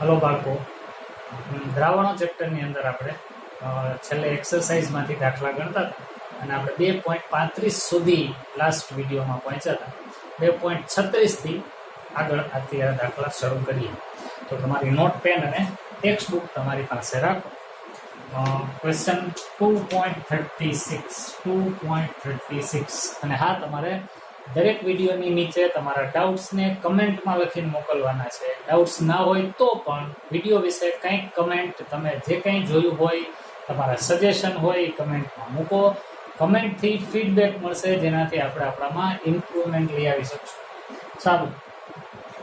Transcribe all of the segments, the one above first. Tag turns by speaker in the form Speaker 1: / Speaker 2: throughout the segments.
Speaker 1: Hello બાળકો, દ્રાવણો ચેપ્ટરની અંદર આપણે છેલ્લે એક્સરસાઇઝમાંથી દાખલા ગણતા હતા અને આપણે 2.35 સુધી લાસ્ટ વિડીયોમાં પહોંચ્યા હતા. 2.36 થી આગળ અત્યારે દાખલા શરૂ કરીએ. તો તમારી નોટ પેન અને ટેક્સ્ટ બુક તમારી પાસે રાખો. ક્વેશ્ચન 2.36 અને હા, તમારે દરેક વિડીયોની નીચે તમારા ડાઉટ્સને કમેન્ટમાં લખીને મોકલવાના છે. ડાઉટ્સ ના હોય તો પણ વિડીયો વિશે કંઈક કમેન્ટ, તમે જે કંઈ જોયું હોય, તમારા સજેશન હોય એ કમેન્ટમાં મૂકો. કમેન્ટથી ફીડબેક મળશે, જેનાથી આપણે આપણામાં ઇમ્પ્રુવમેન્ટ લઈ આવી શકશું. સારું,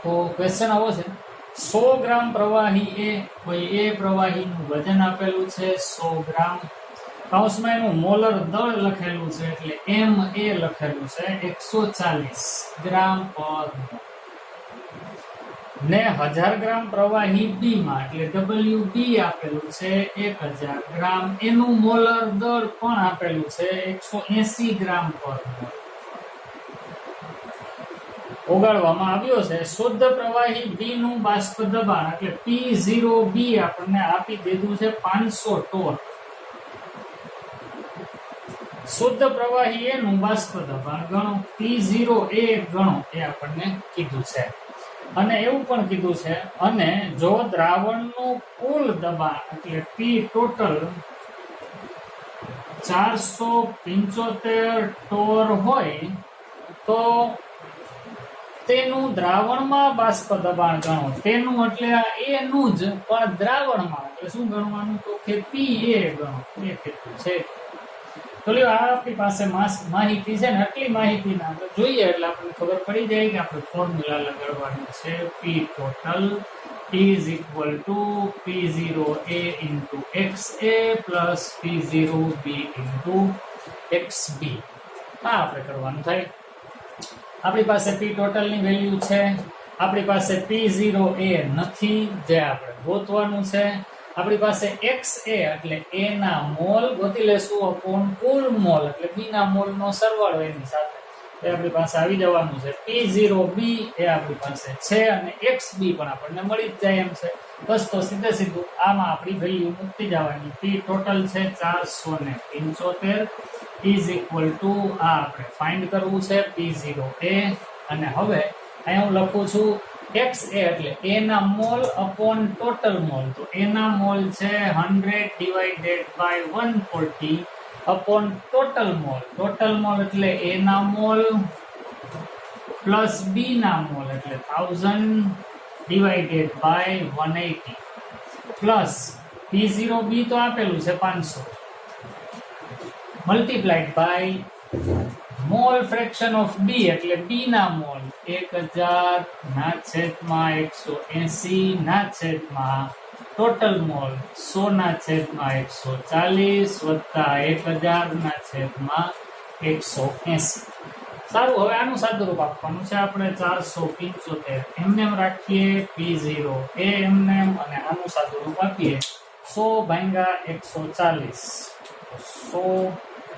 Speaker 1: તો ક્વેશ્ચન આવો છે. 100 ગ્રામ પ્રવાહી એ પ્રવાહીનું વજન આપેલું છે 100 ગ્રામ. કૌંસમાં એનું મોલર દળ લખેલું છે, એટલે MA લખેલું છે 140 ગ્રામ પર મોલ. ને 1000 ગ્રામ પ્રવાહી B માં, એટલે WB આપેલું છે 1000 ગ્રામ. એનું મોલર દળ પણ આપેલું છે 180 ગ્રામ પર મોલ. ઓગાળવામાં આવ્યો છે. શુદ્ધ પ્રવાહી B નું બાષ્પ દબાણ, એટલે P0B આપણને આપી દીધું છે 500 ટોર. શુદ્ધ પ્રવાહી એનું બાષ્પ દબાણ ગણો, P0A ગણો, એ આપણને કીધું છે. અને એવું પણ કીધું છે, અને જો દ્રાવણનું કુલ દબાણ એટલે P ટોટલ 475 ટોર હોય તો તેનું દ્રાવણમાં બાષ્પ દબાણ ગણો. તેનું એટલે આ એનું જ, પણ દ્રાવણમાં એટલે શું ગણવાનું, તો કે PA ગણો. એ કેટલું છે. તો લ્યો, આ આપણી પાસે માહિતી છે ને, આટલી માહિતી ના આપણે જોઈએ એટલે આપણને ખબર પડી જાય કે આપણે ફોર્મ્યુલા લગાડવાનું છે. P total is equal to P0A into XA plus P0B into XB. આ આપણે કરવાનું થાય. આપણી પાસે P ટોટલ ની વેલ્યુ છે, આપણી પાસે P0A નથી, જે આપણે ગોતવાનું છે. આપણી પાસે XA એટલે A ના મોલ ગોતી લેશું અપોન કુલ મોલ એટલે B ના મોલ નો સરવાળો એની સાથે, એ આપણી પાસે આવી જવાનું છે. P0B એ આપણી પાસે છે અને XB પણ આપણને મળી જ જાય એમ છે. બસ, તો સીધે સીધું આમાં આપણી વેલ્યુ મૂકતી જવાની. P ટોટલ છે 475 ઇઝ ઇક્વલ ટુ આ આપણે ફાઇન્ડ કરવું છે P0A. અને હવે અહીંયા હું લખું છું XA એટલે A ના મોલ અપોન ટોટલ મોલ. તો A ના મોલ છે 100 divided by 140 upon total mole. Total mole એટલે A ના મોલ પ્લસ B ના મોલ એટલે 1000 ડિવાઇડેડ બાય 180 પ્લસ P0B તો આપેલું છે 500 multiplied by mole fraction of B એટલે B ના મોલ 1000 ના છેદમાં 180 ના છેદમાં ટોટલ મોલ 100 ના છેદમાં 140 વત્તા 1000 ના છેદમાં 180. સારું, હવે આનું સાદુરૂપ આપવાનું છે આપણે. 475 એમને રાખીએ, P0A એમને, અને આનું સાદુરૂપ આપીએ 100 ભાગ્યા 140. 100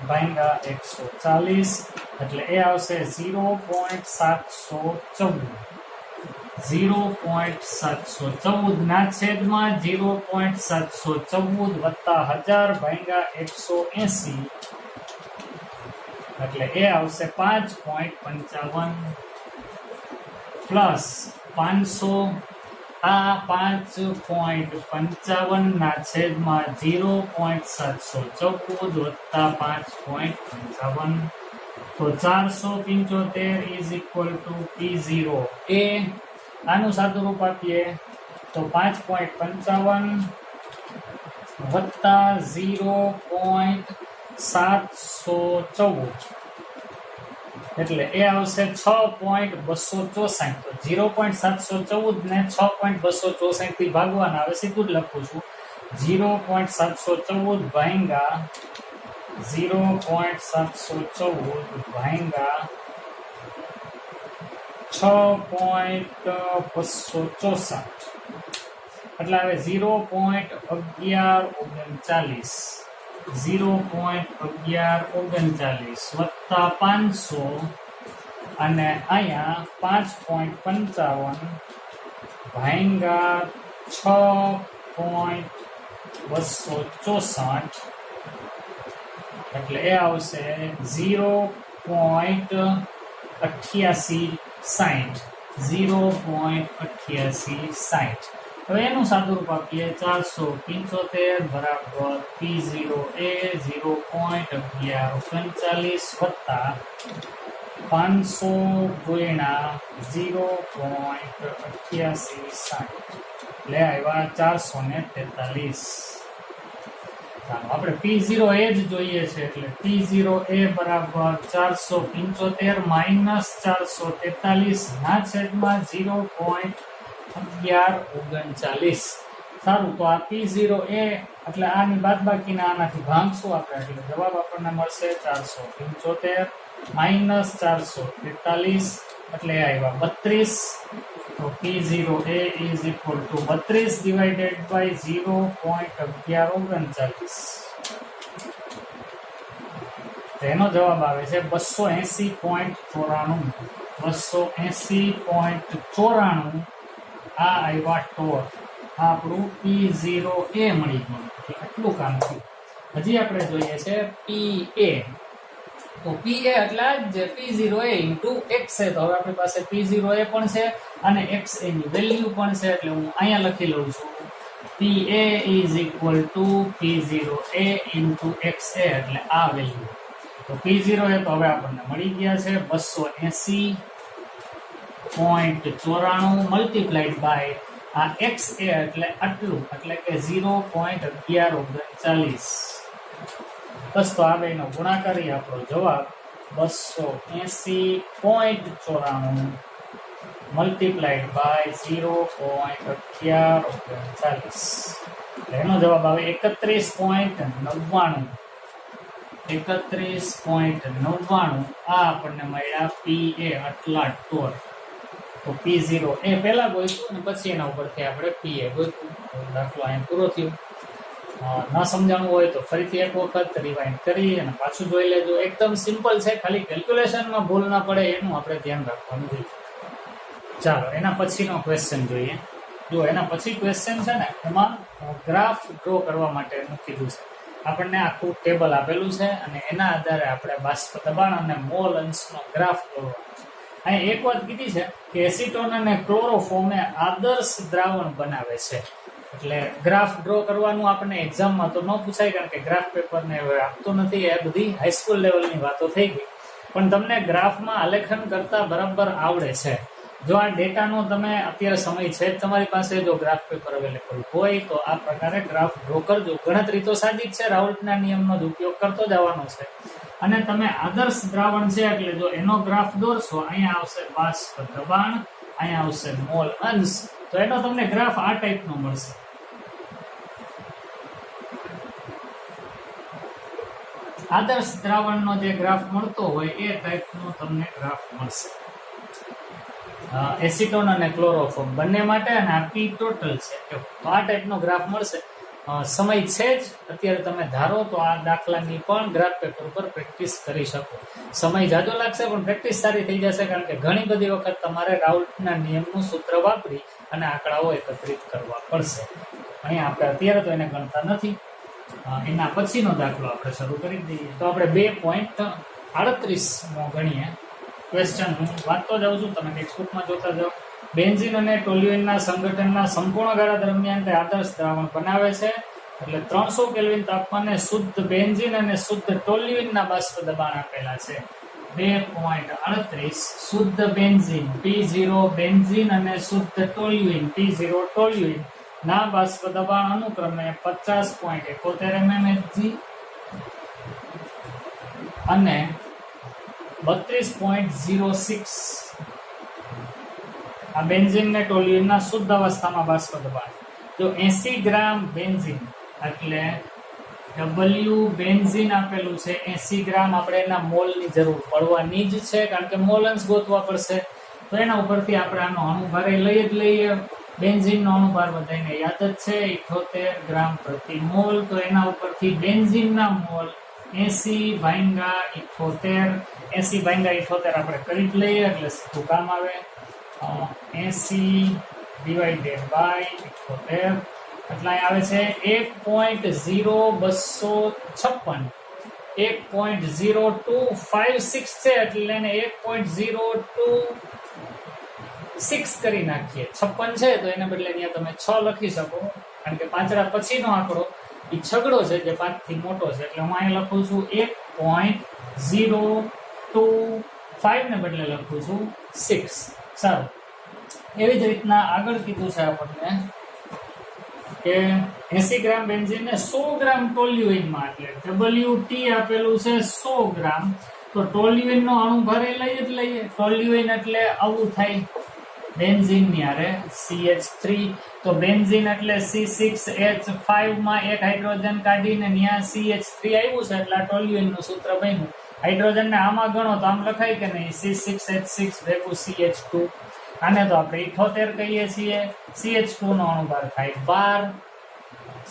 Speaker 1: ભાગ્યા 140 એટલે એ આવશે 0.714. 0.714 ના છેદમાં 0.714 વત્તા 1000 ભાગ્યા 180 એટલે એ આવશે 5.55 પ્લસ 500 આ 5.55 ના છેદમાં 0.714 વત્તા 5.55 તો 475 ઇઝ ઇક્વલ ટુ P0A. આનું સાદુરૂપ આપીએ તો 5.55 વત્તા 0.714 એટલે એ આવશે 6.264. તો 0.714 ને 6.264 થી ભાગવાના, આવે સીધું જ લખું છું. 0.714 ભાગ્યા 0.714 ભાગ્યા 6.264 એટલે આવે 0.1139. 0.1139 વત્તા 500 અને અહીંયા 5.55 ભાગ્યા 6.264 એટલે એ આવશે 0.8860 0.8860. હવે એનું સાદુરૂપ આપીએ 475 બરાબર P0 એ 0.1139 વત્તા 500 ગુણ્યા 0.8860 એટલે આવ્યા 443. આપણે P0 એ જ જોઈએ છે એટલે P0 એ બરાબર 475 માઇનસ 443 ના છેદમાં 0.1139. સારું, તો આ P0 એ એટલે આની બાદબાકીના આનાથી ભાગશું આપણે એટલે જવાબ આપણને મળશે 475 માઇનસ 443 એટલે આવ્યા 32. તો P0 a is equal to 32 divided by 0.1139. તેનો જવાબ આવે છે 280.94. 280.94 આ આવ્યા ટોર. આ આપણું P0 a મળી ગયું. આટલું કામ થયું. હજી આપણે જોઈએ છે PA. તો PA એટલે જ P0 a ઇન્ટુ x છે. તો હવે આપણી પાસે P0 a પણ છે અને x a ની વેલ્યુ પણ છે એટલે હું અહીંયા લખી લઉં છું PA is equal to P0 a into XA એટલે આ વેલ્યુ. તો P0 a તો હવે આપણને મળી ગયા છે 280.94 મલ્ટીપ્લાઈડ બાય આ XA એટલે આટલું એટલે કે 0.1139. બસ તો આ બેનો ગુણાકારી આપણો જવાબ 280.94 મલ્ટીપ્લાઈડ બાય 0.1139. એનો જવાબ આવે 31.99. 31.99 આ આપણને મળ્યા PA આટલા ટોર. તો P0 એ પહેલા ગોઈશું અને પછી એના ઉપરથી આપણે PA ગોઈશું. દાખલો અહીં પૂરો થયો. ન સમજાણું હોય તો ફરીથી એક વખત રિવાઇન્ડ કરી અને પાછું જોઈ લેજો. એકદમ સિમ્પલ છે, ખાલી કેલ્ક્યુલેશનમાં ભૂલ ના પડે એનું આપણે ધ્યાન રાખવાનું છે. ચાલો એના પછીનો ક્વેશ્ચન જોઈએ. જો એના પછી ક્વેશ્ચન છે ને એમાં ગ્રાફ ડ્રો કરવા માટેનું કીધું છે. આપણને આખું ટેબલ આપેલું છે અને એના આધારે આપણે બાષ્પ દબાણ અને મોલ અંશનો ગ્રાફ દોરવાનો છે. અહીં એક વાત કીધી છે કે એસિટોન અને ક્લોરોફોર્મ એ આદર્શ દ્રાવણ બનાવે છે. એટલે ગ્રાફ ડ્રો કરવાનું આપણને એક્ઝામમાં તો ન પૂછાય કારણ કે ગ્રાફ પેપરને હવે આપતો નથી. એ બધી હાઈસ્કૂલ લેવલની વાતો થઈ ગઈ. પણ તમને ગ્રાફમાં આલેખન કરતા બરાબર આવડે છે. જો આ ડેટાનો તમે અત્યારે સમય છે જ તમારી પાસે, જો ગ્રાફ પેપર અવેલેબલ હોય તો આ પ્રકારે ગ્રાફ ડ્રો કરજો. ગણતરી તો સાદી જ છે, રાઉલ્ટના નિયમનો જ ઉપયોગ કરતો જવાનો છે. અને તમે આદર્શ દ્રાવણ છે એટલે જો એનો ગ્રાફ દોરશો, અહીંયા આવશે બાષ્પ દબાણ, અહીંયા આવશે મોલ અંશ, તો એનો તમને ગ્રાફ આ ટાઈપનો મળશે. આદર્શ દ્રાવણનો જે ગ્રાફ મળતો હોય એ ટાઈપનો તમને ગ્રાફ મળશે. એસિટોન અને ક્લોરોફોર્મ બંને માટે અને આ P ટોટલ છે તો આ ટાઈપનો ગ્રાફ મળશે. સમય છે જ અત્યારે તમે ધારો તો આ દાખલાની પણ ગ્રાફ પેપર ઉપર પ્રેક્ટિસ કરી શકો. સમય જાજો લાગશે પણ પ્રેક્ટિસ સારી થઈ જશે કારણ કે ઘણી બધી વખત તમારે રાઉલ્ટના નિયમનું સૂત્ર વાપરી અને આંકડાઓ એકત્રિત કરવા પડશે. અહીંયા આપણે અત્યારે તો એને ગણતા નથી. એના પછીનો દાખલો આપણે શરૂ કરી દઈએ. તો આપણે 2.38 ગણીએ. ક્વેશ્ચન હું વાંચતો જાઉં છું, તમે ટેક્સ્ટબુકમાં જોતા જાઓ. બેન્ઝીન અને ટોલ્યુઇનના સંગઠનના સંપૂર્ણ ગાળા દરમિયાન તે આદર્શ દ્રાવણ બનાવે છે. એટલે 300 કેલ્વિન તાપમાને શુદ્ધ બેન્ઝીન અને શુદ્ધ ટોલ્યુઇનના બાષ્પ દબાણ આપેલા છે 2.38. શુદ્ધ બેન્ઝીન P0 બેન્ઝીન અને શુદ્ધ ટોલ્યુઇન P0 ટોલ્યુઇન ના બાષ્પ દબાણ અનુક્રમે 50.71 mmHg અને 32.06. આ બેન્ઝીન ને ટોલ્યુઇનના શુદ્ધ અવસ્થામાં બાષ્પ દબાણ. જો 80 ગ્રામ બેન્ઝીન એટલે W બેન્ઝીન આપેલું છે 80 ગ્રામ, આપણે એના મોલની જરૂર પડવાની જ છે કારણ કે મોલ અંશ ગોતવા પડશે. તો એના ઉપરથી આપણે આનો અણુભાર લઈ જ લઈએ. બેન્ઝીનનો અણુભાર બધાને યાદ જ છે 78 ગ્રામ પ્રતિ મોલ. તો એના ઉપરથી બેન્ઝીનના મોલ 80/78. 80/78 આપણે કરી જ લઈએ એટલે સીધું કામ આવે. 80 ડિવાઇડેડ બાય 78 એટલે અહીં આવે છે 1.0256 1.0256 છે એટલે એને 1.026 કરી નાખીએ 56 છે તો એને બદલે અહીંયા તમે 6 લખી શકો કારણ કે પાંચડા પછીનો આંકડો એ છગડો છે જે 5 થી મોટો છે એટલે હું અહીં લખું છું 1.025 ને બદલે લખું છું 6. સારું, એવી જ રીતના આગળ કીધું છે આપણને કે 80 ગ્રામ બેન્ઝીનને 100 ગ્રામ ટોલ્યુઇનમાં એટલે WT આપેલું છે 100 ગ્રામ તો ટોલ્યુઇનનો અણુ ભરે લઈએ જ લઈએ. ટોલ્યુઇન એટલે આવું થાય બેન્ઝીનની હારે CH3 તો બેન્ઝીન એટલે C6H5 માં એક હાઇડ્રોજન કાઢીને ત્યાં CH3 આવ્યું છે એટલે આ ટોલ્યુઇનનું સૂત્ર બન્યું. હાઇડ્રોજનને આમાં ગણો તો આમ લખાય કે નહીં C6H6 ભેગું CH2 આને તો આપણે 78 કહીએ છીએ. CH2 નો અણુભાર થાય 12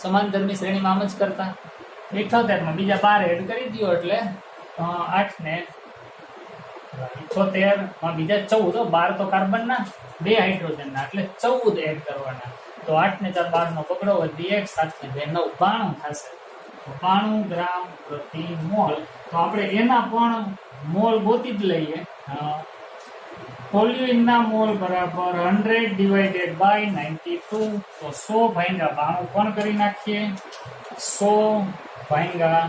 Speaker 1: સમાનધર્મી શ્રેણીમાં આમ જ કરતા 78 માં બીજા 12 એડ કરી દો એટલે 8 ને 78 માં બીજા 14 12 તો કાર્બન ના 2 હાઇડ્રોજન ના એટલે 14 એડ કરવાના તો 8 ને 4 12 નો પકડો વધી 1 7 ને 2 9 92 થશે. 92 ગ્રામ પ્રતિ મોલ તો આપણે એના પણ મોલ ગોતી જ લઈએ. ટોલ્યુઇનના મોલ બરાબર 100 ડિવાઇડેડ બાય 92 તો 100 ભાગ્યા 92 પણ કરી નાખીએ 100 ભાગ્યા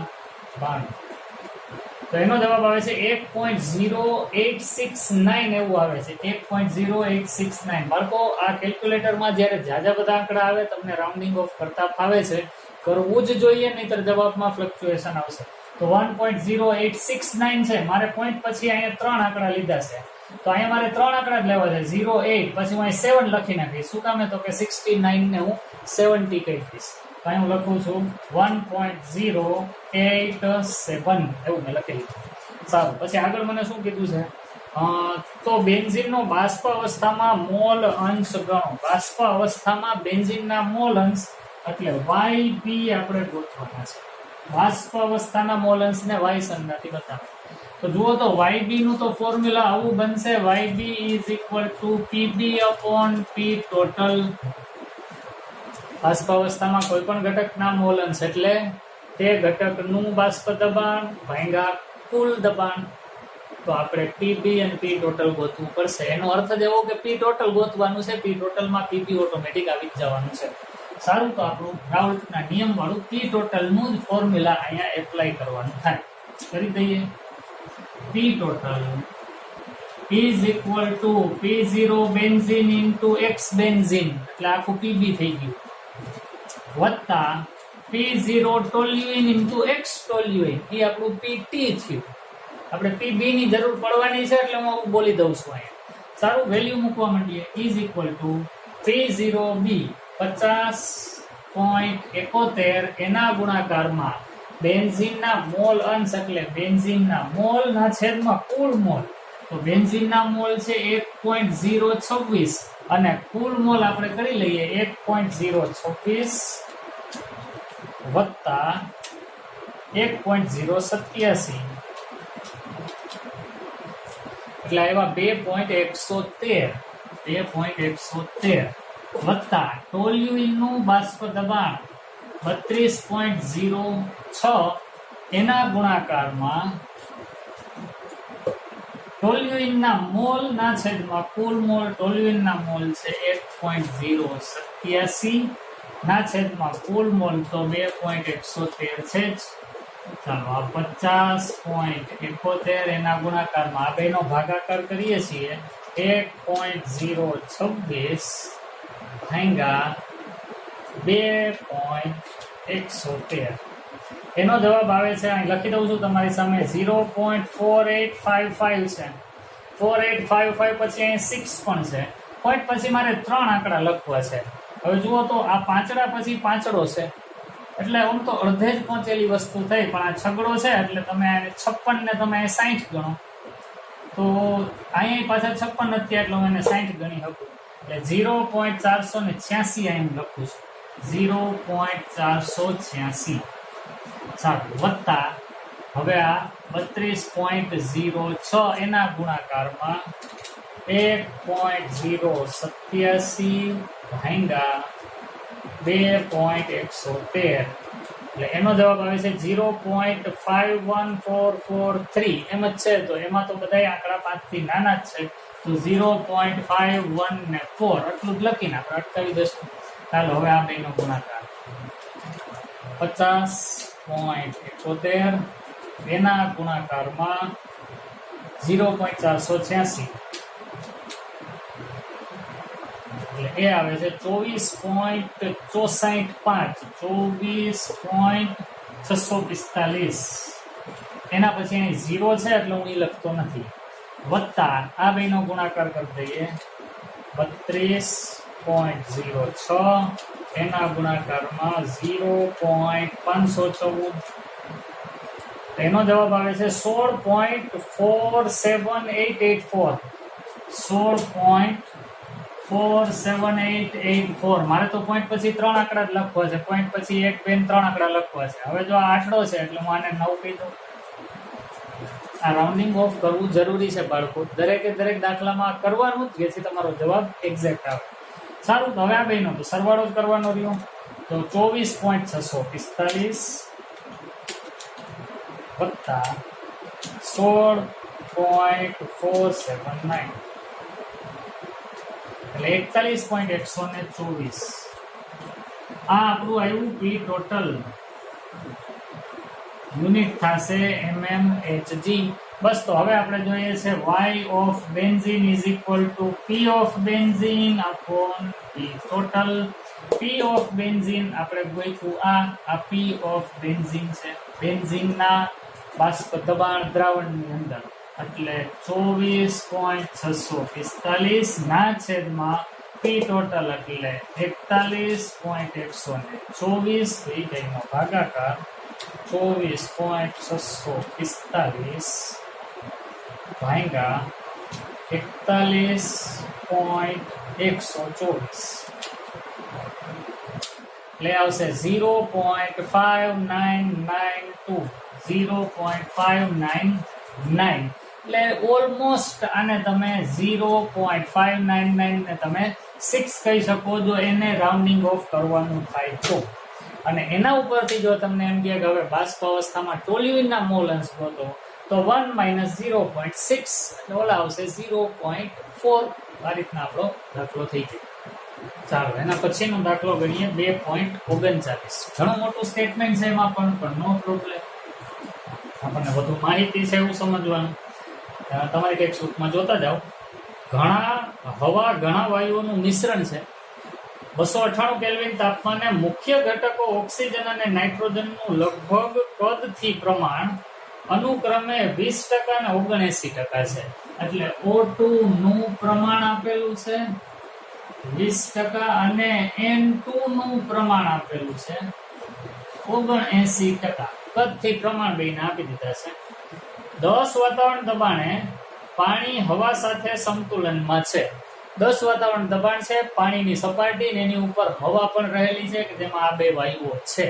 Speaker 1: 92 તો એનો જવાબ આવે છે 1.0869 એવું આવે છે 1.0869. બાળકો આ કેલ્ક્યુલેટરમાં જ્યારે જાજા બધા આંકડા આવે તમને રાઉન્ડિંગ ઓફ કરતા ફાવે છે કરવું જ જોઈએ નહીતર જવાબમાં ફ્લક્ચ્યુએશન આવશે. તો 1.0869 છે મારે પોઈન્ટ પછી અહીંયા 3 આંકડા લીધા છે તો અહીંયા મારે 3 આંકડા જ લેવા છે 08 પછી હું અહીં 7 લખી નાખીશ. શું કામે તો કે 69 ને હું 70 કહી દઈશ તો અહીં હું લખું છું 1.087 એવું મેં લખી લીધું. સારું, પછી આગળ મને શું કીધું છે તો બેન્ઝીનનો બાષ્પ અવસ્થામાં મોલ અંશ ગણો. બાષ્પ અવસ્થામાં બેન્ઝીનના મોલ અંશ એટલે YB આપણે ગોતવાના છે. બાષ્પ અવસ્થાના મોલ અંશને y સંજ્ઞાથી બતાવો તો જુઓ તો YB નું તો ફોર્મ્યુલા આવું બનશે YB = PB/P ટોટલ. બાષ્પ અવસ્થામાં કોઈ પણ ઘટકના મોલ અંશ એટલે તે ઘટકનું બાષ્પ દબાણ ભાગ્યા કુલ દબાણ તો આપણે PB અને P ટોટલ ગોતવું પડશે. એનો અર્થ જ એવો કે P ટોટલ ગોતવાનું છે. P ટોટલમાં PB ઓટોમેટિક આવી જ જવાનું છે. સારું, તો આપણું રાઉલ્ટના નિયમ વાળું P ટોટલનું જ ફોર્મ્યુલા અહીંયા એપ્લાય કરવાનું થાય. કરી દઈએ. P total is equal to P0 benzene into X benzene એટલે આખું PB થઈ ગયું વત્તા P0 toluene into X toluene એ આપણું PT થયું. આપણે PB ની જરૂર પડવાની છે એટલે હું બોલી દઉં છું અહીંયા. સારું, વેલ્યુ મૂકવા માંડીએ is equal to P0B 50.71 એના ગુણાકારમાં બેન્ઝીનના મોલ અંશ એટલે બેન્ઝીનના મોલ ના છેદમાં કુલ મોલ તો બેન્ઝીનના મોલ છે 1.026 અને કુલ મોલ આપણે કરી લઈએ 1.026 વત્તા 1.087 એટલે આવ્યા 2.113 વત્તા ટોલ્યુઇનનું બાષ્પ દબાણ 32.06 એના ગુણાકારમાં ટોલ્યુઇનના મોલ ના છેદમાં કુલ મોલ ટોલ્યુઇનના મોલ છે 1.087 ના છેદમાં કુલ મોલ તો 2.113 છે જ. ચાલો આ 50.71 એના ગુણાકારમાં આ બેનો ભાગાકાર કરીએ છીએ 1.026 ભાગ્યા 2.113 એનો જવાબ આવે છે અહીં લખી દઉં છું તમારી સામે 0.4855 છે 4855 પછી અહીં 6 પણ છે પોઈન્ટ પછી મારે 3 આંકડા લખવા છે. હવે જુઓ તો આ પાંચડા પછી પાંચડો છે એટલે આમ તો અડધે જ પહોંચેલી વસ્તુ થઈ પણ આ છગડો છે એટલે તમે 56 ને તમે 60 ગણો તો અહીંયા પાછા 56 નથી એટલે હું એને 60 ગણી શકું એટલે 0.486 અહીં લખું છું 0.486 સારું વત્તા હવે આ 32.06 એના ગુણાકારમાં 1.087 ભાંગ્યા 2.113 એટલે એનો જવાબ આવે છે 0.51443 એમ જ છે. તો એમાં તો બધા આંકડા 5 થી નાના જ છે, તો 0.51 ને 4 આટલું જ લખીને આપણે અટકાવી દઈશું. ચાલો હવે આ બેનો ગુણાકાર 50.71 એના ગુણાકારમાં 0.486 એટલે એ આવે છે 24.645 એના પછી અહીં 0 છે એટલે હું એ લખતો નથી, વત્તા આ બેનો ગુણાકાર કરી દઈએ 32.06 એના ગુણાકારમાં 0.514 એનો જવાબ આવે છે 16.47884 16.47884 મારે તો પોઈન્ટ પછી 3 આંકડા જ લખવા છે, પોઈન્ટ પછી 1 2 3 આંકડા લખવા છે. હવે જો આ આંકડો છે એટલે હું આને 9 કહી દઉં. આ રાઉન્ડિંગ ઓફ કરવું જરૂરી છે બાળકો, દરેકે દરેક દાખલામાં કરવાનું જ, જેથી તમારો જવાબ એક્ઝેક્ટ આવે. સારું, તો હવે આ બેનો તો સરવાળો જ કરવાનો રહ્યો, તો 24.645 વત્તા 16.479 એટલે 41.124 આ આપણું આવ્યું પી ટોટલ. યુનિટ થશે mmHg. બસ, તો હવે આપણે જોઈએ છે y of benzene is equal to p of benzene upon p total. p of benzene આપણે ગોઈતું આ p ઓફ બેન્ઝીન છે, બેન્ઝીનના બાષ્પ દબાણ દ્રાવણની અંદર, એટલે 24.645 ના છેદમાં p ટોટલ એટલે 41.124 થઈ ગઈનો ભાગાકાર 24.645 ભાંગ્યા 41.124 એટલે આવશે 0.5992 0.599 એટલે ઓલમોસ્ટ આને તમે 0.599 ને તમે 6 કહી શકો જો એને રાઉન્ડિંગ ઓફ કરવાનું થાય તો. અને એના ઉપરથી જો તમને એમ કહે કે હવે બાષ્પ અવસ્થામાં ટોલ્યુઇનના મોલ અંશ ગોતો, તો 1 - 0.6 એટલે ઓલા આવશે 0.4. આ રીતના આપણો દાખલો થઈ ગયો. ચાલો એના પછીનો દાખલો ગણીએ 2.39. ઘણું મોટું સ્ટેટમેન્ટ છે એમાં પણ નો પ્રોબ્લેમ, આપણને વધુ માહિતી છે એવું સમજવાનું. તમારી કંઈક સૂત્રમાં જોતા જાઓ. ઘણા વાયુઓનું મિશ્રણ છે. 298 કેલ્વિન તાપમાને મુખ્ય ઘટકો ઓક્સિજન અને નાઇટ્રોજનનું લગભગ કદથી પ્રમાણ અનુક્રમે 20% અને 79% છે. એટલે O2 નું પ્રમાણ આપેલું છે 20% અને N2 નું પ્રમાણ આપેલું છે 79%. કદથી પ્રમાણ બેને આપી દીધા છે. 10 વાતાવરણ દબાણે પાણી હવા સાથે સંતુલનમાં છે. 10 વાતાવરણ દબાણ છે, પાણીની સપાટી ને એની ઉપર હવા પણ રહેલી છે કે જેમાં આ બે વાયુઓ છે.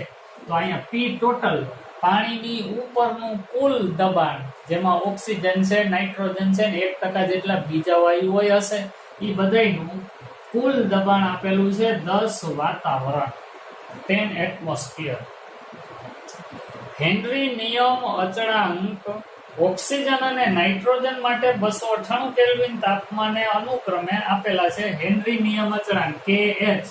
Speaker 1: તો અહીંયા P ટોટલ પાણીની ઉપરનું કુલ દબાણ જેમાં ઓક્સિજન છે, નાઇટ્રોજન છે ને 1% જેટલા બીજા વાયુઓ હશે, એ બધાયનું કુલ દબાણ આપેલું છે 10 વાતાવરણ 10 એટમોસ્ફિયર. હેનરી નિયમ અચળાંક ઓક્સિજન અને નાઇટ્રોજન માટે 298 કેલ્વિન તાપમાને અનુક્રમે આપેલા છે. હેનરી નિયમ અચળાંક KH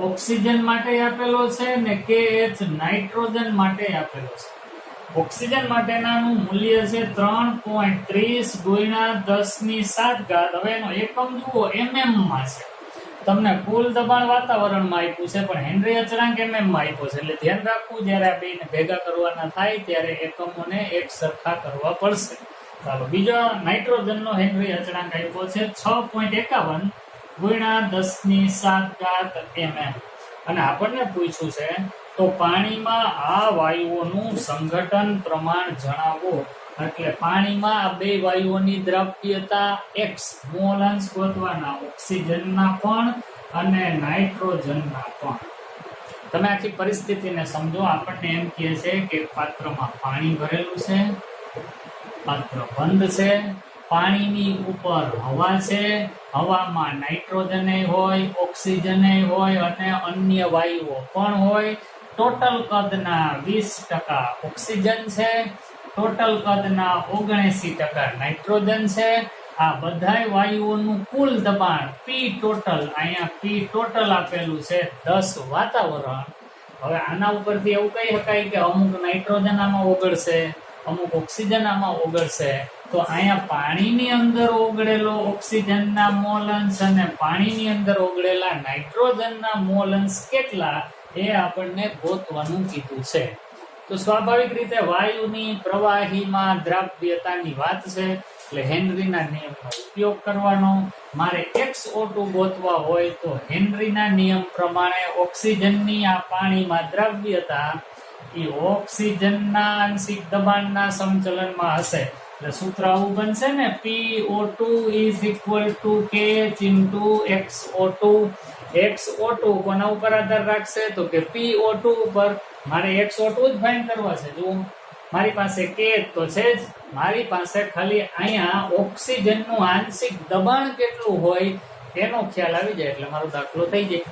Speaker 1: ઓક્સિજન માટે આપેલો છે ને KH નાઇટ્રોજન માટે આપેલો છે. ઓક્સિજન માટેનાનું મૂલ્ય છે 3.30 × 10⁷. હવે એનો એકમ જુઓ mm માં છે. તમને કુલ દબાણ વાતાવરણમાં આપ્યું છે પણ હેનરી અચળાંક mm માં આપ્યો છે. એટલે ધ્યાન રાખવું જ્યારે આ બેને ભેગા કરવાના થાય ત્યારે એકમોને એક સરખા કરવા પડશે. ચાલો બીજો નાઇટ્રોજનનો હેનરી અચળાંક આપ્યો છે 6.51 × 10⁷ mm. અને આપણને પૂછ્યું છે તો પાણીમાં આ વાયુઓનું સંઘટન પ્રમાણ જણાવો. એટલે પાણીમાં આ બે વાયુઓની દ્રવ્યતા x મોલ અંશ ગોતવાના, ઓક્સિજનના પણ અને નાઇટ્રોજનના પણ. તમે આખી પરિસ્થિતિને સમજો. આપણને એમ કહે છે કે પાત્રમાં પાણી ભરેલું છે, પાત્ર બંધ છે, પાણીની ઉપર હવા છે, હવામાં નાઇટ્રોજન હોય, ઓક્સિજન હોય અને અન્ય વાયુઓ પણ હોય. ટોટલ કદના 20% ઓક્સિજન છે, ટોટલ કદના 79% નાઇટ્રોજન છે. આ બધાય વાયુઓનું કુલ દબાણ પી ટોટલ, અહીંયા પી ટોટલ આપેલું છે 10 વાતાવરણ. હવે આના ઉપરથી એવું કહી શકાય કે અમુક નાઇટ્રોજન આમાં ઓગળશે, અમુક ઓક્સિજન આમાં ઓગળશે. તો અહીંયા પાણીની અંદર ઓગળેલો ઓક્સિજનના મોલન્સ અને પાણીની અંદર ઓગળેલા નાઇટ્રોજનના મોલન્સ કેટલા એ આપણને ગોતવાનું કીધું છે. તો સ્વાભાવિક રીતે વાયુની પ્રવાહીમાં દ્રાવ્યતાની વાત છે, એટલે હેનરીના નિયમનો ઉપયોગ કરવાનો. મારે XO2 ગોતવા હોય તો હેનરીના નિયમ પ્રમાણે ઓક્સિજનની આ પાણીમાં દ્રાવ્યતા એ ઓક્સિજનના આંશિક દબાણના સમચલનમાં હશે. એટલે સૂત્ર આવું બનશે ને, PO2 = KH × XO2. XO2 કોના ઉપર આધાર રાખશે તો કે PO2 ઉપર. મારે XO2 જ ફાઇન્ડ કરવા છે. જો મારી પાસે K તો છે જ, મારી પાસે ખાલી અહીંયા ઓક્સિજનનું આંશિક દબાણ કેટલું હોય એનો ખ્યાલ આવી જાય એટલે મારો દાખલો થઈ જાય.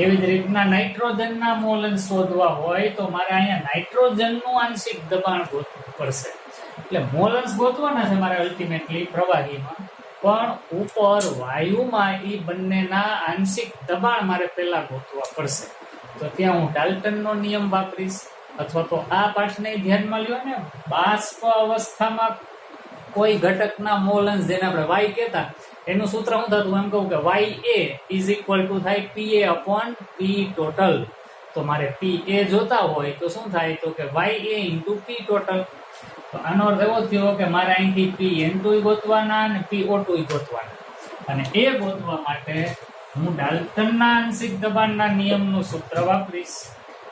Speaker 1: એવી જ રીતના નાઇટ્રોજનના મોલન્સ શોધવા હોય તો મારે અહીંયા નાઇટ્રોજનનું આંશિક દબાણ ગોતવું પડશે. એટલે મોલન્સ ગોતવાના છે મારે અલ્ટિમેટલી પ્રવાહીમાં, પણ ઉપર વાયુમાં એ બંનેના આંશિક દબાણ મારે પહેલા ગોતવા પડશે. તો ત્યાં હું ડાલ્ટનનો નિયમ વાપરીશ, અથવા તો આ પાઠને ધ્યાનમાં લ્યો ને, બાષ્પ અવસ્થામાં કોઈ ઘટકના મોલન્સ જેને આપણે વાય કહેતા, એનું સૂત્ર શું થતું, એમ કહું કે YA = થાય PA/P ટોટલ. તો મારે PA જોતા હોય તો શું થાય તો કે YA × P ટોટલ. તો આનો અર્થ એવો થયો કે મારે અહીંથી PN2 ગોતવાના અને PO2 ગોતવાના, અને એ ગોતવા માટે હું ડાલ્ટનના આંશિક દબાણના નિયમનું સૂત્ર વાપરીશ.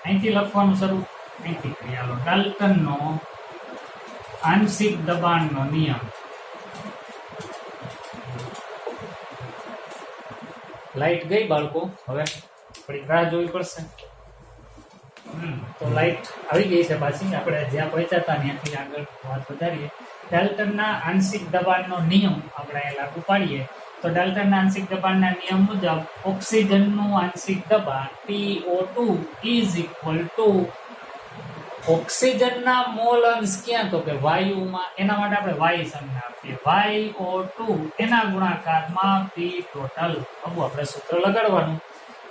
Speaker 1: અહીંથી લખવાનું શરૂ, અહીંથી કરીએ. હાલો, ડાલ્ટનનો આંશિક દબાણનો નિયમ. લાઈટ ગઈ બાળકો, હવે થોડી રાહ જોવી પડશે. તો લાઈટ આવી ગઈ છે પાછી. આપણે જ્યાં પહોંચ્યા હતા ત્યાંથી આગળ વાત વધારીએ. ડાલ્ટનના આંશિક દબાણનો નિયમ આપણે અહીંયા લાગુ પાડીએ તો ડાલ્ટનના આંશિક દબાણના નિયમ મુજબ ઓક્સિજનનું આંશિક દબાણ PO2 = ઓક્સિજનના મોલ અંશ ક્યાં તો કે વાયુમાં, એના માટે આપણે વાય સંજ્ઞા આપીએ. YO2 એના ગુણાકારમાં P ટોટલ. હવે આપણે સૂત્ર લગાડવાનું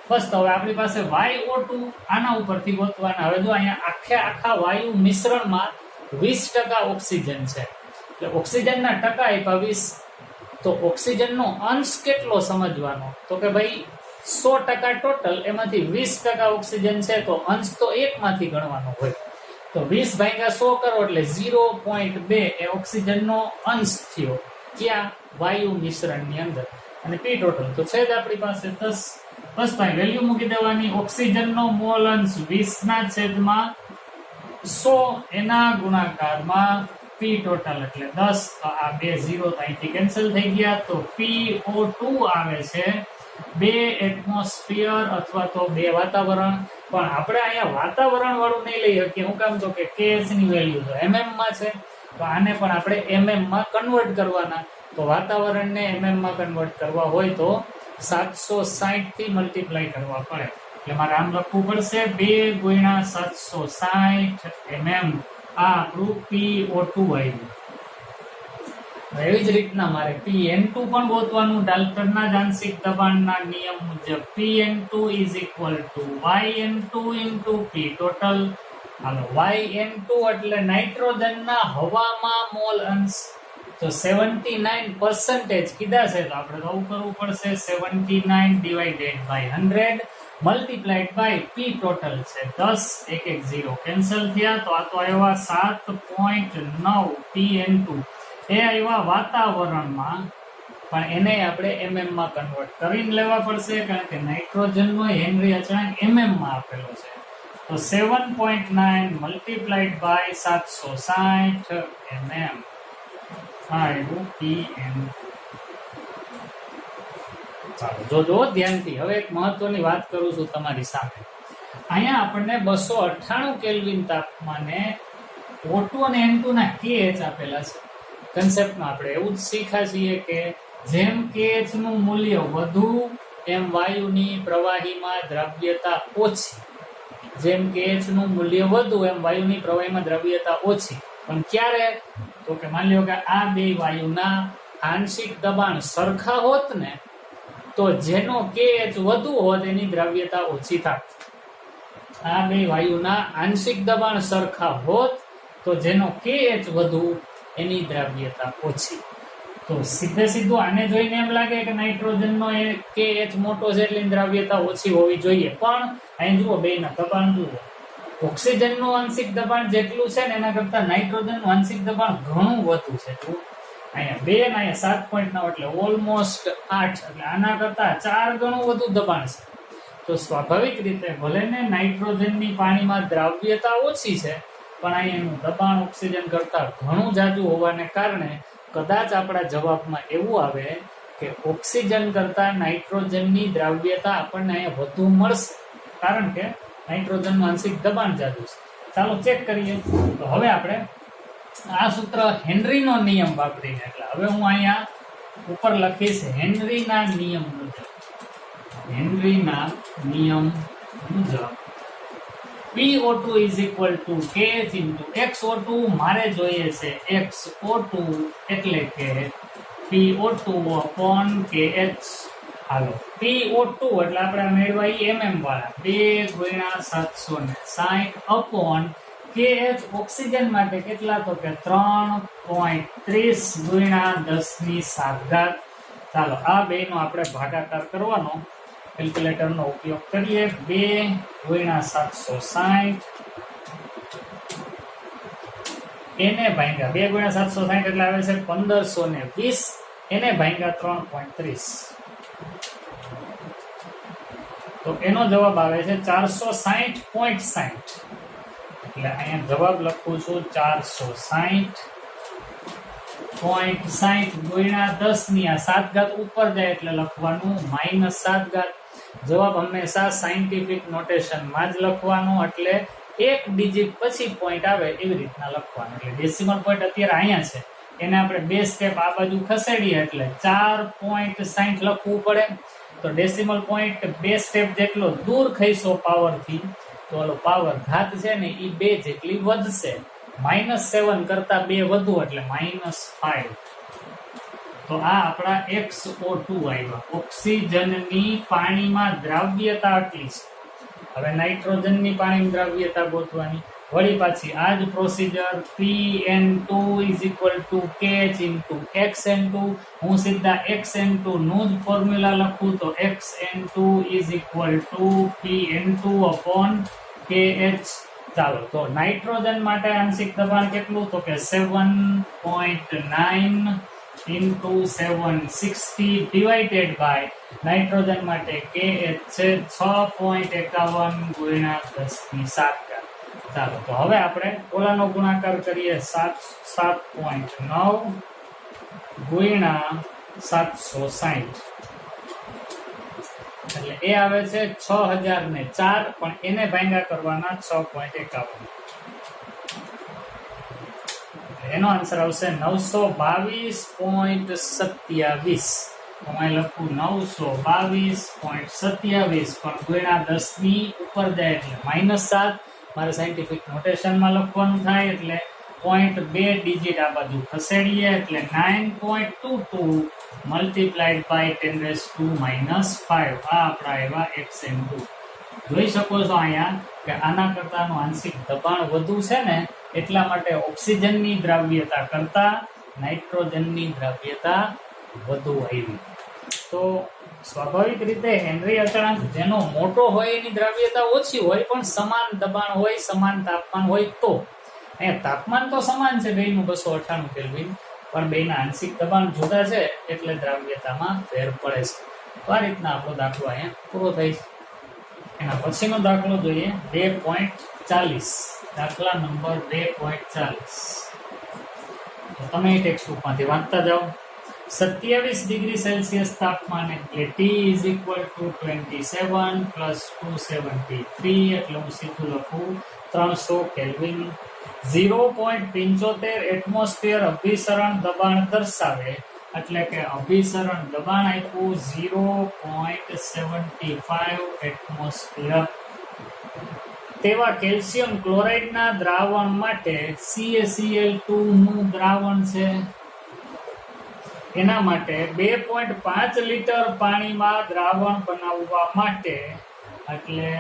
Speaker 1: બસ. તો હવે આપણી પાસે YO2 આના ઉપરથી ગોતવાના. હવે જો અહીંયા આખા વાયુ મિશ્રણમાં 20% ઓક્સિજન છે, એટલે ઓક્સિજનના ટકા આપ્યા 20. તો ઓક્સિજનનો અંશ કેટલો સમજવાનો તો કે ભાઈ 100% ટોટલ, એમાંથી 20% ઓક્સિજન છે તો અંશ તો 1 માંથી ગણવાનો હોય. તો 20/100 કરો એટલે 0.2 એ ઓક્સિજનનો અંશ થયો. ક્યાં? વાયુ મિશ્રણની અંદર. અને P ટોટલ તો છે જ આપણી પાસે 10. બસ ભાઈ વેલ્યુ મૂકી દેવાની. ઓક્સિજનનો મોલ અંશ 20/100 એના ગુણાકારમાં P ટોટલ એટલે 10. તો આ 2 0 અહીંથી કેન્સલ થઈ ગયા. તો PO2 આવે છે 2 એટમોસ્ફિયર અથવા તો 2 વાતાવરણ. પણ આપણે અહીંયા વાતાવરણ વાળું નહીં લઈ શકીએ. હું કામ તો કે KH ની વેલ્યુ તો mm માં છે, તો આને પણ આપણે mm માં કન્વર્ટ કરવાના. તો વાતાવરણને mm માં કન્વર્ટ કરવા હોય તો 760 થી મલ્ટીપ્લાય કરવા પડે. એટલે મારે આમ લખવું પડશે 2 × 760 mm. આ આપણું PO2 આવ્યું. એવી જ રીતના મારે PN2 પણ ગોતવાનું. ડાલ્ટનના જ આંશિક દબાણના નિયમ મુજબ PN2 = YN2 × P ટોટલ. હાલો, YN2 એટલે નાઇટ્રોજનના હવામાં મોલ અંશ. તો 79% કીધા છે તો આપણે આવું કરવું પડશે. 79/100 મલ્ટીપ્લાઈડ બાય P ટોટલ છે 10. 1 1 0 કેન્સલ થયા. તો આ તો આવ્યા 7.9 PN2. એ આવ્યા વાતાવરણમાં, પણ એને આપણે mm માં કન્વર્ટ કરીને લેવા પડશે, કારણ કે નાઇટ્રોજનનો હેનરી અચળાંક mm માં આપેલો છે. તો 7.9 મલ્ટીપ્લાઈડ બાય 760 mm. આવ્યું PN. ચાલો જોજો ધ્યાનથી. હવે એક મહત્વની વાત કરું છું તમારી સામે. અહીંયા આપણને 298 કેલ્વિન તાપમાને O2 અને N2 ના KH આપેલા છે. કન્સેપ્ટમાં આપણે એવું જ શીખ્યા છીએ કે જેમ KH નું મૂલ્ય વધુ એમ વાયુની પ્રવાહીમાં દ્રવ્યતા ઓછી. જેમ KH નું મૂલ્ય વધુ એમ વાયુની પ્રવાહીમાં દ્રવ્યતા ઓછી. પણ ક્યારે? તો કે માની લો કે આ બે વાયુના આંશિક દબાણ સરખા હોત ને તો જેનો KH વધુ હોત એની દ્રવ્યતા ઓછી થાત. આ બે વાયુના આંશિક દબાણ સરખા હોત તો જેનો KH વધુ એની દ્રવ્યતા ઓછી. તો સીધે સીધું આને જોઈને એમ લાગે કે નાઇટ્રોજનનો KH મોટો છે એટલે દ્રવ્યતા ઓછી હોવી જોઈએ, પણ અહીં જુઓ બેના દબાણ જુઓ. ઓક્સિજનનું આંશિક દબાણ જેટલું છે ને એના કરતા નાઇટ્રોજનનું આંશિક દબાણ ઘણું વધુ છે. અહીંયા 2 ને અહીંયા 7.9 એટલે ઓલમોસ્ટ 8 એટલે આના કરતા 4 ગણું વધુ દબાણ છે. તો સ્વાભાવિક રીતે ભલે ને નાઇટ્રોજનની પાણીમાં દ્રાવ્યતા ઓછી છે પણ અહીંયાનું દબાણ ઓક્સિજન કરતા ઘણું જાજુ હોવાને કારણે કદાચ આપણા જવાબમાં એવું આવે કે ઓક્સિજન કરતા નાઇટ્રોજનની દ્રાવ્યતા આપણને અહીંયા વધુ મળશે, કારણ કે નાઇટ્રોજનનું આંશિક દબાણ જાજુ છે. ચાલો ચેક કરીએ. તો હવે આપણે આ સૂત્ર હેનરીનો નિયમ વાપરીને, એટલે હવે હું અહીંયા ઉપર લખીશ હેનરીના નિયમ મુજબ. હેનરીના નિયમ મુજબ PO2 is equal to KH into XO2. મારે જોઈએ છે XO2 એટલે કે PO2 upon KH. હાલો PO2 એટલે આપણે મેળવાઈ mm વાળા 2 × 760 upon KH ઓક્સિજન માટે કેટલા? તો કે 3.30 × 10⁷. ચાલો આ બેનો આપણે ભાગાકાર કરવાનો, કેલ્ક્યુલેટરનો ઉપયોગ કરીએ. 2 × 760 એને ભાગ્યા 2 × 760 એટલે આવે છે 1520, એને ભાગ્યા 3.30 તો એનો જવાબ આવે છે 460.60. એટલે અહીંયા જવાબ લખું છું 460.60 ગુણ્યા 10 ની આ 7 ઉપર જાય એટલે લખવાનું -7. જવાબ હંમેશા સાયન્ટિફિક નોટેશનમાં જ લખવાનો, એટલે એક ડિજિટ પછી પોઈન્ટ આવે એવી રીતના લખવાનું. એટલે ડેસિમલ પોઈન્ટ અત્યારે અહીંયા છે, એને આપણે 2 સ્ટેપ આ બાજુ ખસેડીએ એટલે 4.60 લખવું પડે. તો ડેસિમલ પોઈન્ટ 2 સ્ટેપ જેટલો દૂર ખઈશો પાવરથી તો ઓલો પાવર ઘાત છે ને એ 2 જેટલી વધશે. -7 કરતા 2 વધુ એટલે -5. તો આ આપણા XO2 આવ્યા. ઓક્સિજનની પાણીમાં દ્રાવ્યતા આટલી છે. હવે નાઇટ્રોજનની પાણીની દ્રાવ્યતા ગોતવાની. વળી પાછી આ જ procedure PN2 is equal to KH into XN2. હું સીધા XN2 નું જ ફોર્મ્યુલા લખું તો XN2 is equal to PN2 upon KH. ચાલો તો નાઇટ્રોજન માટે આંશિક દબાણ કેટલું? તો કે 7.9 into 760 divided by નાઇટ્રોજન માટે KH છે 6.51 ગુણ્યા 10⁷. ચાલો તો હવે આપણે ઓલાનો ગુણાકાર કરીએ. 7.9 ગુણ્યા 760 એટલે એ આવે છે 6004, પણ એને ભાગ્યા કરવાના 6.51. એનો આન્સર આવશે 922.27. હું લખું 922.27 પણ ગુણ્યા 10 ની ઉપર જાય એટલે -7. મારે સાયન્ટિફિક નોટેશનમાં લખવાનું થાય એટલે પોઈન્ટ 2 ડિજિટ આ બાજુ ખસેડીએ એટલે 9.22 મલ્ટીપ્લાઈડ બાય 10⁻⁻5. આ આપણા એવા XN2. જોઈ શકો છો અહીંયા કે આના કરતાનું આંશિક દબાણ વધુ છે ને એટલા માટે ઓક્સિજનની દ્રાવ્યતા કરતા નાઇટ્રોજનની દ્રાવ્યતા વધુ આવી. તો સ્વાભાવિક રીતે હેનરી અચળાંક જેનો મોટો હોય એની દ્રાવ્યતા ઓછી હોય, પણ સમાન દબાણ હોય, સમાન તાપમાન હોય તો. અહીંયા તાપમાન તો સમાન છે બેયનું 298 કેલ્વિન, પણ બેયના આંશિક દબાણ જુદા છે એટલે દ્રાવ્યતામાં ફેર પડે છે. તો આ રીતના આપણો દાખલો અહીંયા પૂરો થાય છે. એના પછીનો દાખલો જોઈએ 2.40. દાખલા નંબર 2.40. તો તમે ટેક્સ્ટ બુકમાંથી વાંચતા જાઓ. 27 ડિગ્રી સેલ્સિયસ તાપમાને એટલે T is equal to 27 plus 273 એટલે હું સીધું લખું 300 કેલ્વિન. 0.75 એટમોસ્ફિયર અભિસરણ દબાણ દર્શાવે, એટલે કે અભિસરણ દબાણ આપ્યું 0.75 એટમોસ્ફિયર, તેવા કેલ્શિયમ ક્લોરાઇડના દ્રાવણ માટે CaCl2 નું દ્રાવણ છે, એના માટે 2.5 લીટર પાણીમાં દ્રાવણ બનાવવા માટે, એટલે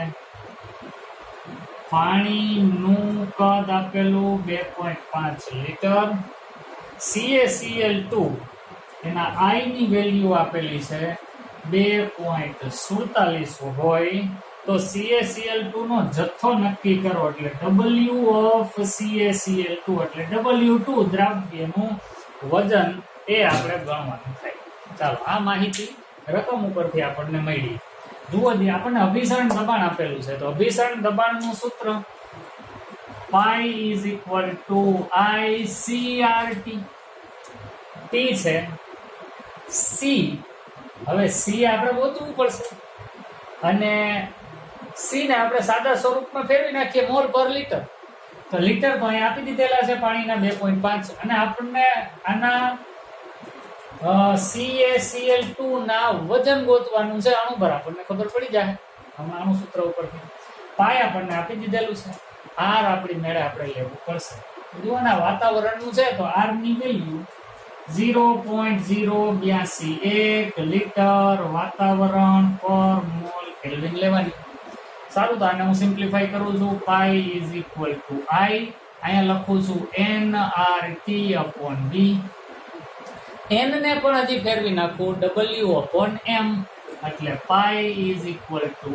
Speaker 1: પાણીનું કદ આપેલું 2.5 લીટર, CaCl2 એના I ની વેલ્યુ આપેલી છે 2.47 હોય, તો CaCl2 નો જથ્થો નક્કી કરો, એટલે W ઓફ CaCl2 એટલે W2 દ્રાવ્યનું વજન એ આપણે ગણવાનું થાય. ચાલો આ માહિતી રકમ ઉપરથી આપણને મળી. જુઓ આપણને અભિસરણ દબાણ આપેલું છે, તો અભિસરણ દબાણનું સૂત્ર પાઈ is equal to ICRT. T છે C, હવે C આપણે ગોતવું પડશે અને C ને આપણે સાદા સ્વરૂપમાં ફેરવી નાખીએ મોલ પર લીટર, તો લીટર તો અહીં આપી દીધેલા છે પાણીના 2.5, અને આપણને આના CaCl2 ના વજન ગોતવાનું છે અણુભર, આપણને ખબર પડી જાય હમણાં અણુ સૂત્ર ઉપરથી. પાઈ આપણને આપી દીધેલું છે, R આપણી મેળે આપણે લેવું પડશે. જુઓના વાતાવરણનું છે તો R ની વેલ્યુ 0.082 લીટર વાતાવરણ પર મોલ કેલ્વિન લેવાની. સારું, તો આને હું સિમ્પ્લિફાઈ કરું છું. પાઈ ઇઝ ઇક્વલ ટુ I, અહીંયા લખું છું nRT/V. n ને પણ હજી ફેરવી નાખું W/m, એટલે પાઈ is equal to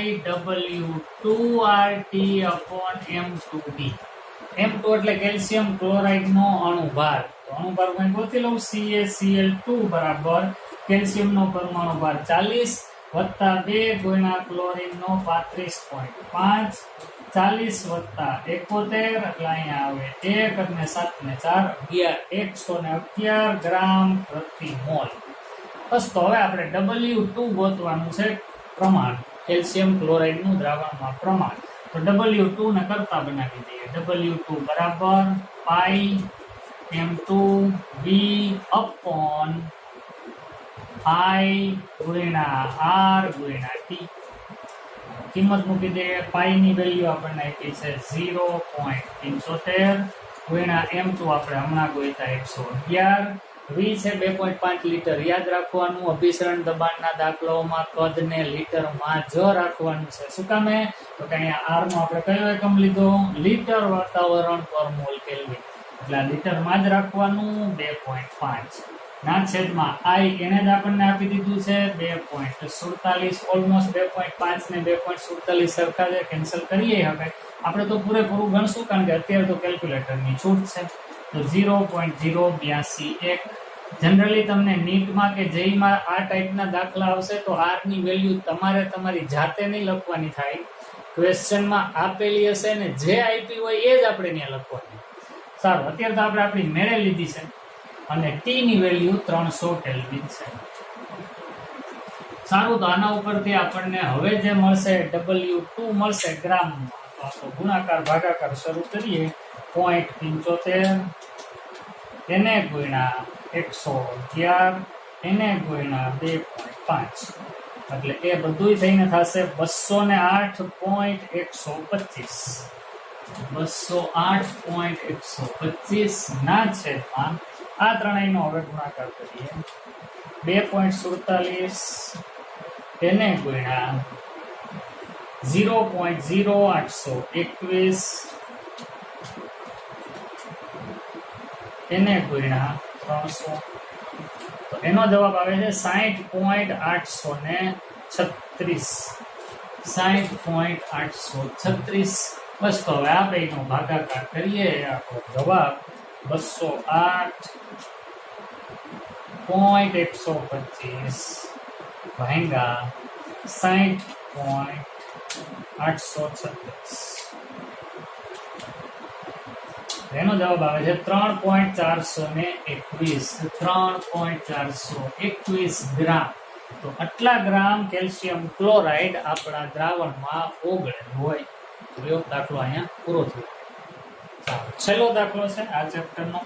Speaker 1: IW2RT/m2V. M2 એટલે કેલ્શિયમ ક્લોરાઇડ નો અણુભાર, તો અણુભાર હું ગોતી લઉં. CaCl2 બરાબર કેલ્શિયમ નો પરમાણુ ભાર 40 વત્તા 2 ગુણ્યા ક્લોરીન નો 35.5, 40 વત્તા 71 એટલે અહીંયા આવે 1 અને 7 ને 4 111 ગ્રામ પ્રતિ મોલ. બસ, તો હવે આપણે W2 ગોતવાનું છે, પ્રમાણ કેલ્શિયમ ક્લોરાઇડ નું દ્રાવણમાં પ્રમાણ. તો W2 ને કરતા બનાવી દઈએ. W2 બરાબર પાઈ M2V અપોન I ગુણ્યા R ગુણ્યા T. કિંમત મૂકી દઈએ. પાઈ ની વેલ્યુ આપણને આપી છે 0.75 ગુણ્યા M2 આપણે હમણાં ગોઈતા 111, V છે 2.5 લીટર. યાદ રાખવાનું અભિસરણ દબાણના દાખલાઓમાં કદને લીટરમાં જ રાખવાનું છે. શું કામે? તો કે અહીંયા R નો આપણે કયો એકમ લીધો? લીટર વાતાવરણ પર મોલ કેલ્વિન, એટલે લીટરમાં જ રાખવાનું. 2.5 ના છેદમાં I એને જ આપણને આપી દીધું છે 2.47, ઓલમોસ્ટ 2.5 ને 2.47 સરખા છે, કેન્સલ કરીએ. હવે આપણે તો પૂરેપૂરું ગણશું, કારણ કે અત્યારે તો કેલ્ક્યુલેટરની છૂટ છે. તો 0.082. જનરલી તમને નીટમાં કે જેઈમાં આ ટાઈપના દાખલા આવશે તો R ની વેલ્યુ તમારે તમારી જાતે નહીં લખવાની થાય, ક્વેશ્ચનમાં આપેલી હશે ને જે આપી હોય એ જ આપણે ત્યાં લખવાની. સારું, અત્યારે તો આપણે આપણી મેળે લીધી છે અને T ની વેલ્યુ 300 કેલ્વિન છે. સારું, તો આના ઉપરથી આપણને હવે જે મળશે W2 મળશે ગ્રામમાં. તો ગુણાકાર ભાગાકાર શરૂ કરીએ. 0.75 એને ગુણ્યા 111 એને ગુણ્યા 2.5, એટલે એ બધું થઈને થશે 208.125. 208.125 ના છેદમાં આ ત્રણેયનો હવે ગુણાકાર કરીએ. 2.47 એને ગુણ્યા 0.0821 એને ગુણ્યા 300, તો એનો જવાબ આવે છે 60.836. 60.836. બસ, તો હવે આ બેનો ભાગાકાર કરીએ. આપણો જવાબ 208.125 ભાગ્યા 60.836. એનો જવાબ આવે છે 3.421. 3.421 ગ્રામ. તો આટલા ગ્રામ કેલ્શિયમ ક્લોરાઇડ આપણા દ્રાવણમાં ઓગળેલું હોય. દાખલો અહીંયા પૂરો થયો. છેલ્લો દાખલો છે આ ચેપ્ટરનો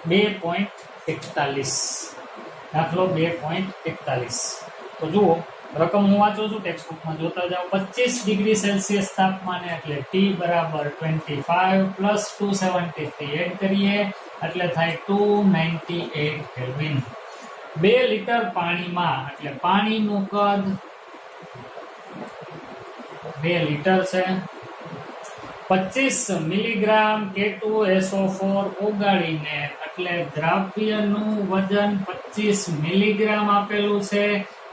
Speaker 1: 2.41 દાખલો 2.41 તો જુઓ રકમ હું વાંચું છું ટેક્સ્ટબુકમાં જોતા જાઓ 25 ડિગ્રી સેલ્સિયસ તાપમાને એટલે T બરાબર 25 પ્લસ 273 એડ કરીએ એટલે થાય 298 કેલ્વિન 2 લીટર પાણીમાં એટલે પાણીનું કદ 2 લીટર છે 25 મિલીગ્રામ K2SO4 ઓગાળીને એટલે દ્રાવ્યનું વજન 25 મિલીગ્રામ આપેલું છે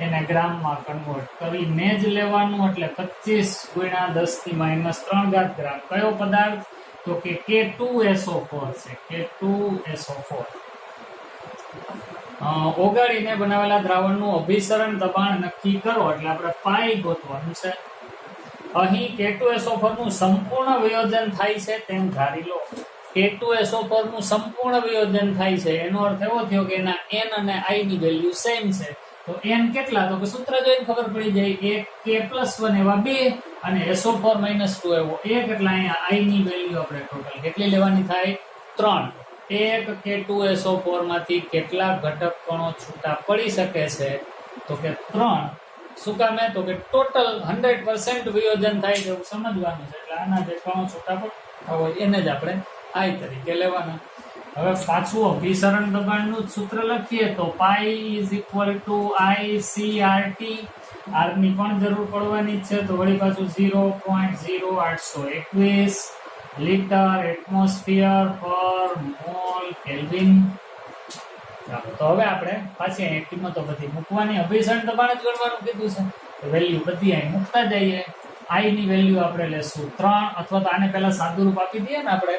Speaker 1: એને ગ્રામમાં કન્વર્ટ કરીને જ લેવાનું એટલે 25 ગુણ્યા 10⁻³ ગ્રામ કયો પદાર્થ તો કે K2SO4 છે K2SO4 ઓગાળીને બનાવેલા દ્રાવણનું અભિસરણ દબાણ નક્કી કરો એટલે આપણે પાઈ ગોતવાનું છે અહીં K2SO4 નું સંપૂર્ણ વિયોજન થાય છે તેમ ધારી લો K2SO4 નું સંપૂર્ણ વિયોજન થાય છે એનો અર્થ એવો થયો કે એના N અને I ની વેલ્યુ સેમ છે તો N કેટલા તો કે સૂત્ર જોઈને ખબર પડી જાય એક K+1 એવા 2 અને SO4 - 2 એવો 1 એટલે અહીંયા I ની વેલ્યુ આપણે ટોટલ કેટલી લેવાની થાય 3 એક K2SO4 માંથી કેટલા ઘટક કણો છૂટા પડી શકે છે તો કે 3 શું કામે તો કે ટોટલ 100% વિયોજન થાય એવું સમજવાનું છે એટલે આના જે કણો છૂટા પડતા હોય એને જ આપણે I તરીકે લેવાના હવે પાછું અભિસરણ દબાણનું જ સૂત્ર લખીએ તો પાઈ = I CRT R ની પણ જરૂર પડવાની છે તો વળી પાછું 0.0821 લીટર એટમોસ્ફિયર પર મોલ કેલ્વિન તો હવે આપણે પાછી અહીં કિંમતો બધી મૂકવાની અભિસરણ દબાણ જ ગણવાનું કીધું છે તો વેલ્યુ બધી અહીં મૂકતા જઈએ I ની વેલ્યુ આપણે લેશું 3 અથવા તો આને પહેલા સાદું રૂપ આપી દઈએ ને આપણે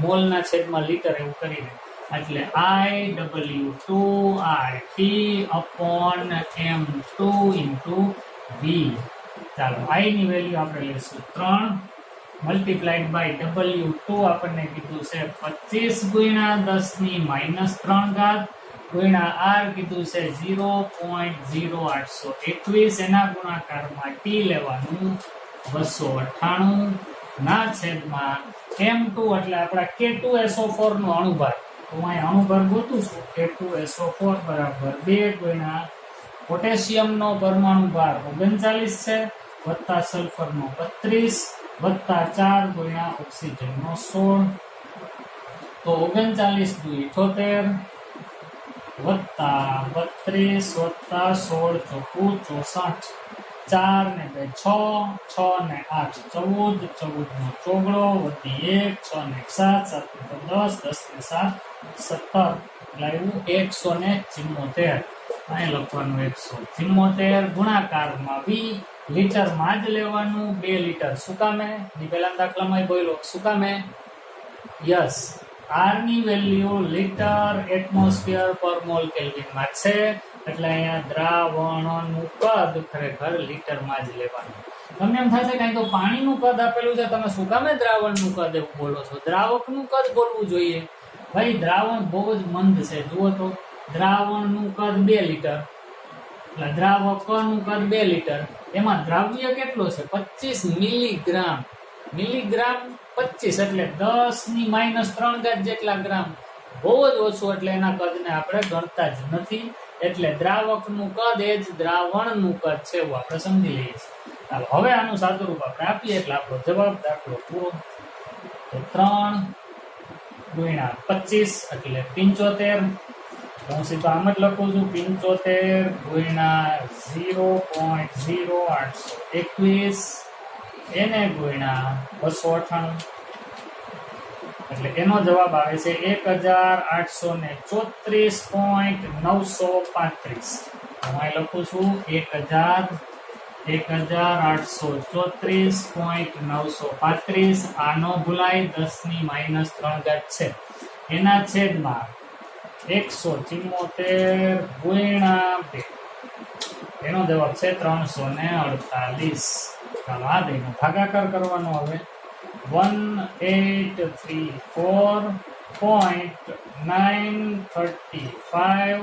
Speaker 1: મોલના છેદમાં લીટર એવું કરીને એટલે IW2RT/m2 V ચાલો I ની વેલ્યુ આપણે લેશું 3 મલ્ટીપ્લાઈડ બાય W2 આપણને કીધું છે 25 ગુણ્યા 10⁻³ ગુણ્યા R કીધું છે 0.0821 એના ગુણાકારમાં T લેવાનું 298 ના છેદમાં M2 એટલે આપણા K2SO4 નો અણુભાર તો હું અહીં અણુભાર ગોતું છું K2SO4 બરાબર 2 ગુણ્યા પોટેશિયમનો પરમાણુ ભાર 39 છે વત્તા સલ્ફરનો 32 વત્તા 4 ગુણ્યા ઓક્સિજનનો 16 તો 39 × 78 વત્તા 32 વત્તા 16 × 4 = 64 4 ને 2 6 6 ને 8 14 14 નો ચોગડો વધી 1 6 ને 7 7 ને 10 10 ને 7 17 એટલે આવ્યું 174 અહીં લખવાનું 174 ગુણાકારમાં V લીટરમાં જ લેવાનું 2 લીટર શું કામે ની પહેલા દાખલામાં બોલ્યો શું કામે યસ R ની વેલ્યુ લીટર એટમોસ્ફિયર પર મોલ કેલ્વિનમાં છે એટલે અહીંયા દ્રાવણનું કદ ખરેખર લીટરમાં જ લેવાનું તમને એમ થશે કે તો પાણીનું કદ આપેલું છે તમે શું કામે દ્રાવણનું કદ એવું બોલો છો દ્રાવકનું કદ બોલવું જોઈએ ભાઈ દ્રાવણ બહુ જ મંદ છે જુઓ તો દ્રાવણનું કદ 2 લીટર એટલે દ્રાવકનું કદ 2 લીટર એમાં દ્રાવ્ય કેટલો છે 25 મિલીગ્રામ મિલીગ્રામ 25 એટલે 10⁻³ જેટલા ગ્રામ બહુ જ ઓછું એટલે એના કદને આપણે ગણતા જ નથી એટલે દ્રાવકનું કદ એ જ દ્રાવણનું કદ છે એવું આપણે સમજી લઈએ છીએ ચાલો હવે આનું સાદું રૂપ આપણે આપીએ એટલે આપણો જવાબ દાખલો પૂરો તો 3 ગુણ્યા 25 એટલે 75 હું સીધો આમ જ લખું છું 75 ગુણ્યા 0.0821 એને ગુણ્યા 298 એટલે એનો જવાબ આવે છે 1834.935 હું અહીં લખું છું 1834.935 આ ન ભૂલાય 10⁻³ છે એના છેદમાં 174 ગુણ્યા 2 એનો જવાબ છે 348 ચાલો આ બેનો ભાગાકાર કરવાનો હવે 1834.935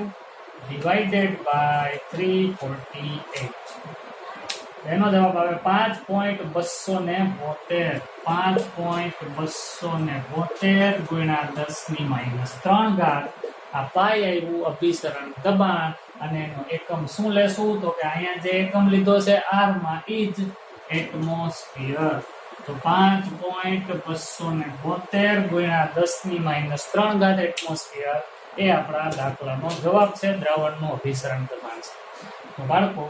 Speaker 1: divided by 348 એનો જવાબ આવે 5.272. 5.272 ગુણ્યા 10⁻³ આ પાઈ આવ્યું અભિસરણ દબાણ. અને એનો એકમ શું લેશું તો કે અહીંયા જે એકમ લીધો છે આર માં ઈ જ એટમોસ્ફિયર. તો 5.272 ગુણ્યા 10⁻³ એટમોસ્ફિયર એ આપણા દાખલાનો જવાબ છે. દ્રાવણનું અભિસરણ દબાણ છે. તો બાળકો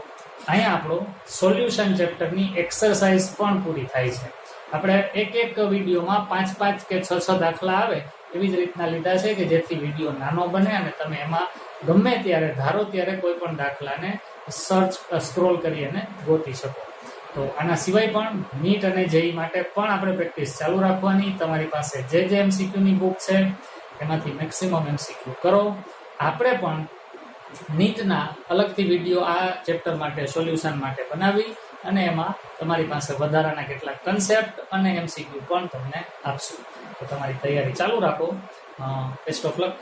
Speaker 1: અહીંયા આપણો સોલ્યુશન ચેપ્ટરની એક્સરસાઇઝ પણ પૂરી થાય છે. આપણે એક વિડીયોમાં 5 કે 6 દાખલા આવે એવી જ રીતના લીધા છે કે જેથી વિડીયો નાનો બને અને તમે એમાં ગમે ત્યારે ધારો ત્યારે કોઈ પણ દાખલાને સ્ક્રોલ કરી અને ગોતી શકો. તો આના સિવાય પણ નીટ અને જેઈ માટે પણ આપણે પ્રેક્ટિસ ચાલુ રાખવાની. તમારી પાસે જે એમસીક્યુની બુક છે એમાંથી મેક્સિમમ એમસીક્યુ કરો. આપણે પણ નીટના અલગથી વિડીયો આ ચેપ્ટર માટે સોલ્યુશન માટે બનાવી અને એમાં તમારી પાસે વધારાના કેટલાક કન્સેપ્ટ અને એમસીક્યુ પણ તમને આપશું. તો તમારી તૈયારી ચાલુ રાખો. Best of luck.